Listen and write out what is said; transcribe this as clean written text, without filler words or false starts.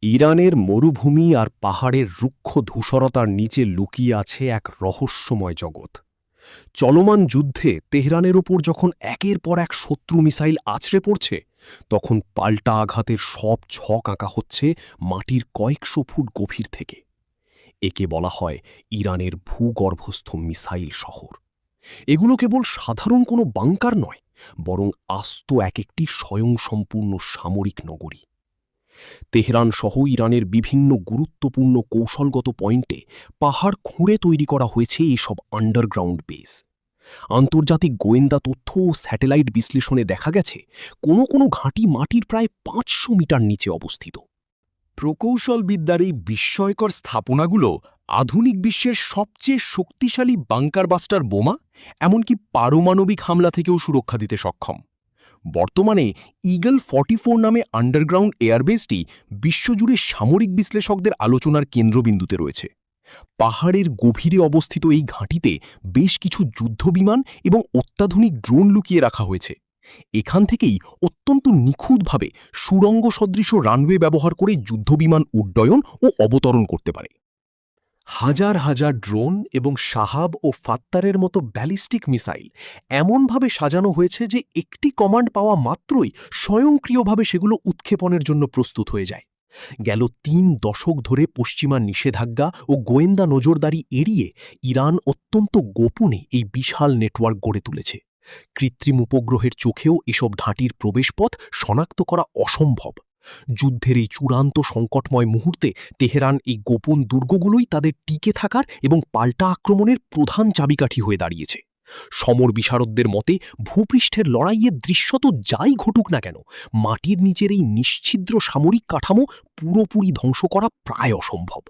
ইরানের মরুভূমি আর পাহাড়ের রুক্ষ ধূসরতার নিচে লুকিয়ে আছে এক রহস্যময় জগৎ। চলমান যুদ্ধে তেহরানের ওপর যখন একের পর এক শত্রু মিসাইল আছড়ে পড়ছে, তখন পাল্টা আঘাতের সব ছক আঁকা হচ্ছে মাটির কয়েকশো ফুট গভীর থেকে। একে বলা হয় ইরানের ভূগর্ভস্থ মিসাইল শহর। এগুলো কেবল সাধারণ কোনো বাংকার নয়, বরং আস্ত এক একটি স্বয়ংসম্পূর্ণ সামরিক নগরী। তেহরান সহ ইরানের বিভিন্ন গুরুত্বপূর্ণ কৌশলগত পয়েন্টে পাহাড় খুঁড়ে তৈরি করা হয়েছে এসব আন্ডারগ্রাউন্ড বেস। আন্তর্জাতিক গোয়েন্দা তথ্য ও স্যাটেলাইট বিশ্লেষণে দেখা গেছে কোনো কোনো ঘাঁটি মাটির প্রায় ৫০০ মিটার নিচে অবস্থিত। প্রকৌশলবিদ্যার এই বিস্ময়কর স্থাপনাগুলো আধুনিক বিশ্বের সবচেয়ে শক্তিশালী বাংকারবাস্টার বোমা, এমনকি পারমাণবিক হামলা থেকেও সুরক্ষা দিতে সক্ষম। বর্তমানে ইগল 44 নামে আন্ডারগ্রাউন্ড এয়ারবেসটি বিশ্বজুড়ে সামরিক বিশ্লেষকদের আলোচনার কেন্দ্রবিন্দুতে রয়েছে। পাহাড়ের গভীরে অবস্থিত এই ঘাঁটিতে বেশ কিছু যুদ্ধবিমান এবং অত্যাধুনিক ড্রোন লুকিয়ে রাখা হয়েছে। এখান থেকেই অত্যন্ত নিখুঁতভাবে সুড়ঙ্গ সদৃশ রানওয়ে ব্যবহার করে যুদ্ধবিমান উড্ডয়ন ও অবতরণ করতে পারে। হাজার হাজার ড্রোন এবং শাহাব ও ফাত্তারের মতো ব্যালিস্টিক মিসাইল এমনভাবে সাজানো হয়েছে যে একটি কমান্ড পাওয়া মাত্রই স্বয়ংক্রিয়ভাবে সেগুলো উৎক্ষেপণের জন্য প্রস্তুত হয়ে যায়। গেল ৩ দশক ধরে পশ্চিমা নিষেধাজ্ঞা ও গোয়েন্দা নজরদারি এড়িয়ে ইরান অত্যন্ত গোপনে এই বিশাল নেটওয়ার্ক গড়ে তুলেছে। কৃত্রিম উপগ্রহের চোখেও এসব ঘাঁটির প্রবেশপথ শনাক্ত করা অসম্ভব। যুদ্ধের এই চূড়ান্ত সংকটময় মুহূর্তে তেহরান এই গোপন দুর্গগুলোই তাদের টিকে থাকার এবং পাল্টা আক্রমণের প্রধান চাবিকাঠি হয়ে দাঁড়িয়েছে। সমর বিশারদদের মতে ভূপৃষ্ঠের লড়াইয়ের দৃশ্যত যাই ঘটুক না কেন, মাটির নিচের এই নিশ্ছিদ্র সামরিক কাঠামো পুরোপুরি ধ্বংস করা প্রায় অসম্ভব।